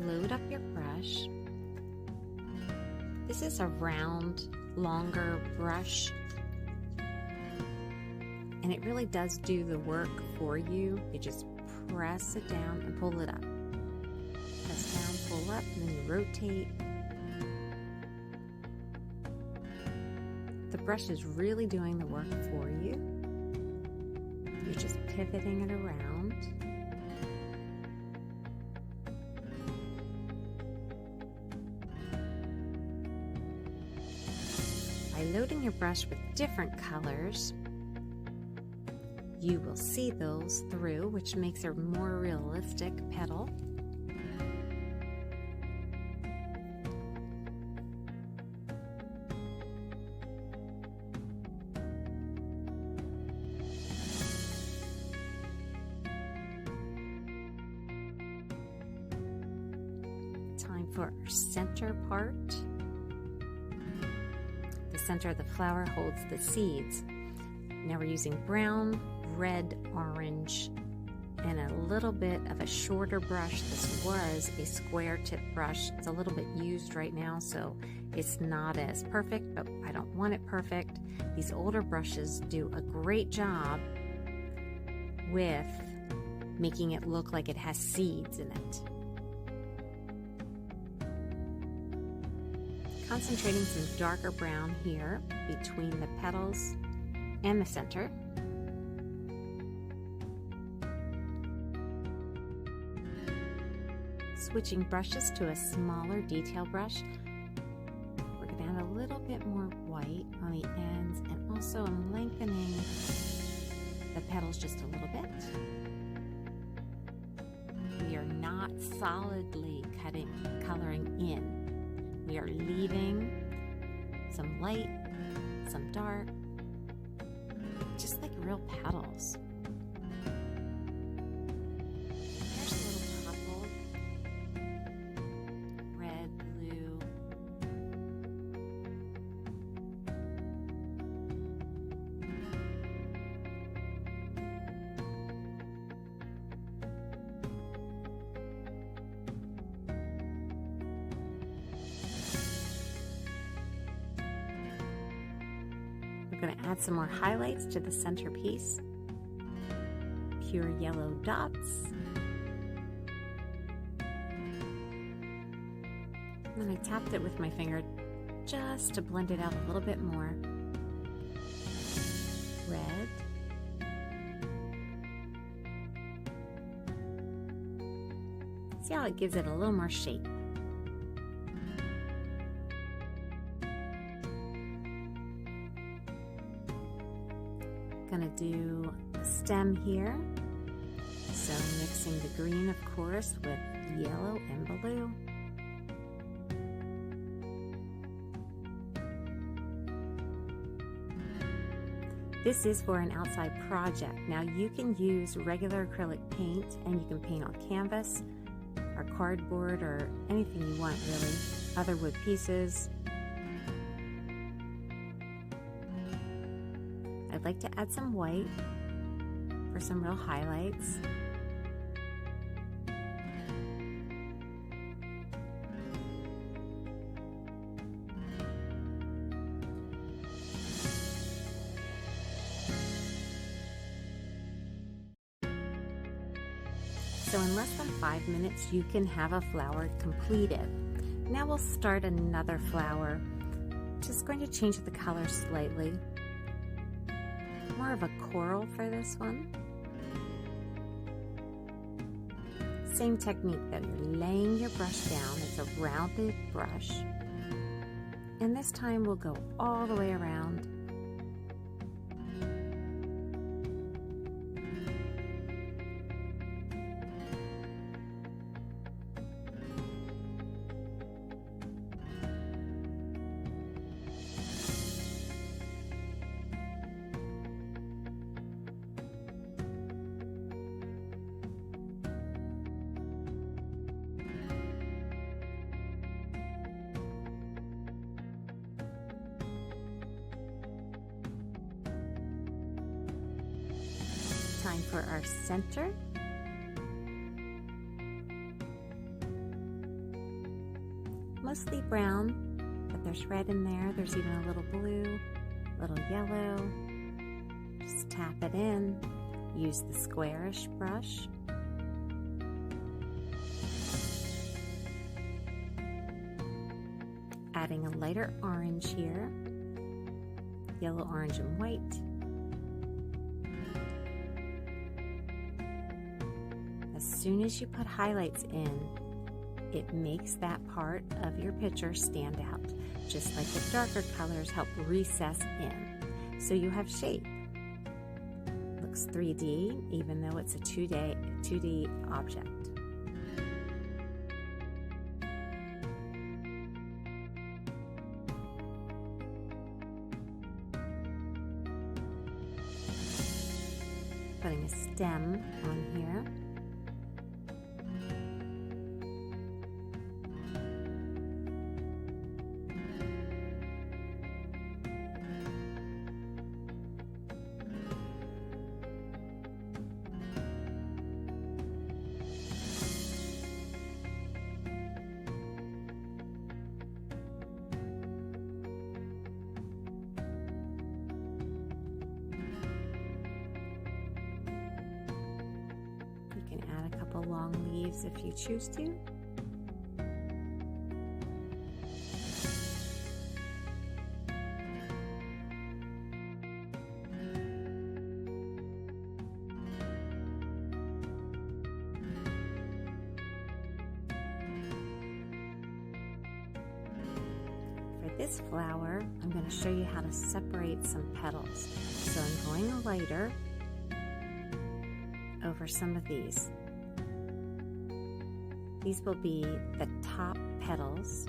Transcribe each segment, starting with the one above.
load up your brush. This is a round, longer brush, and it really does do the work for you. You just press it down and pull it up. Press down, pull up, and then you rotate. The brush is really doing the work for you. You're just pivoting it around. By loading your brush with different colors, you will see those through, which makes a more realistic petal. Time for our center part. The center of the flower holds the seeds. Now we're using brown, red, orange, and a little bit of a shorter brush. This was a square tip brush. It's a little bit used right now, so it's not as perfect, but I don't want it perfect. These older brushes do a great job with making it look like it has seeds in it. Concentrating some darker brown here between the petals and the center. Switching brushes to a smaller detail brush. We're going to add a little bit more white on the ends, and also I'm lengthening the petals just a little bit. We are not solidly coloring in. We are leaving some light, some dark, just like real petals. There's a little purple, red, blue. We're going to add some more highlights to the centerpiece. Pure yellow dots. And then I tapped it with my finger just to blend it out a little bit more. Red. See how it gives it a little more shape. Gonna do a stem here, so mixing the green, of course, with yellow and blue. This is for an outside project. Now you can use regular acrylic paint, and you can paint on canvas or cardboard or anything you want, really, other wood pieces. I'd like to add some white for some real highlights. So in less than 5 minutes, you can have a flower completed. Now we'll start another flower. Just going to change the color slightly. More of a coral for this one. Same technique though, you're laying your brush down. It's a rounded brush. And this time we'll go all the way around. Time for our center. mostly brown, but there's red in there. There's even a little blue, a little yellow. Just tap it in. Use the squarish brush. Adding a lighter orange here, yellow, orange, and white. As soon as you put highlights in, it makes that part of your picture stand out, just like the darker colors help recess in, so you have shape. Looks 3D, even though it's a 2D object. Putting a stem on here. Long leaves if you choose to. For this flower, I'm going to show you how to separate some petals. So I'm going lighter over some of these. These will be the top petals.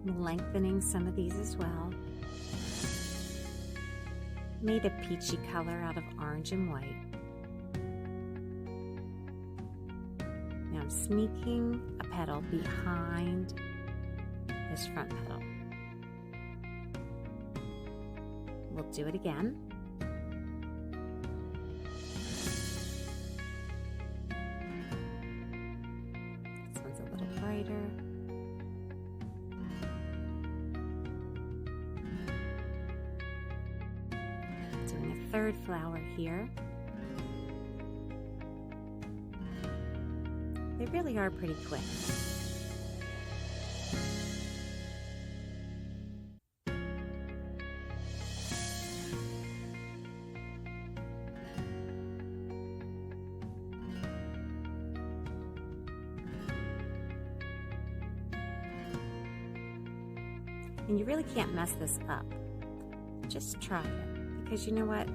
I'm lengthening some of these as well. Made a peachy color out of orange and white. Now I'm sneaking a petal behind this front petal. We'll do it again. Doing a third flower here. They really are pretty quick. And you really can't mess this up. Just try it, because you know what?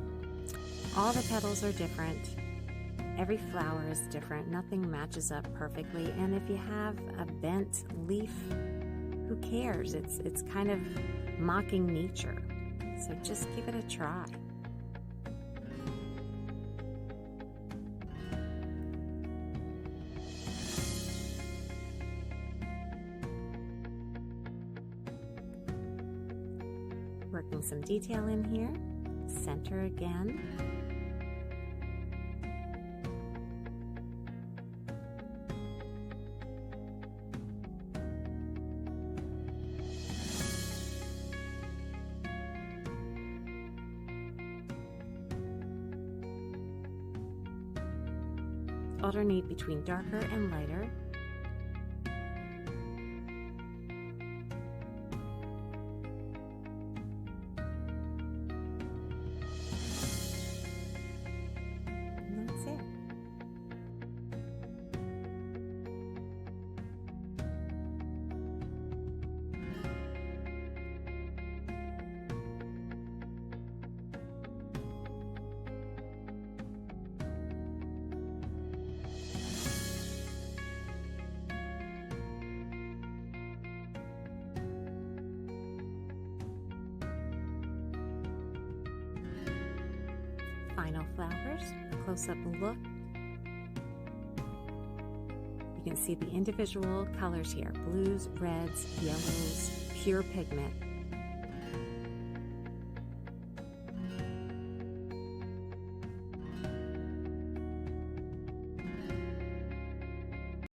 All the petals are different. Every flower is different. Nothing matches up perfectly. And if you have a bent leaf, who cares? It's kind of mocking nature. So just give it a try. Working some detail in here. Center again. Alternate between darker and lighter. Final flowers, a close-up look. You can see the individual colors here, blues, reds, yellows, pure pigment.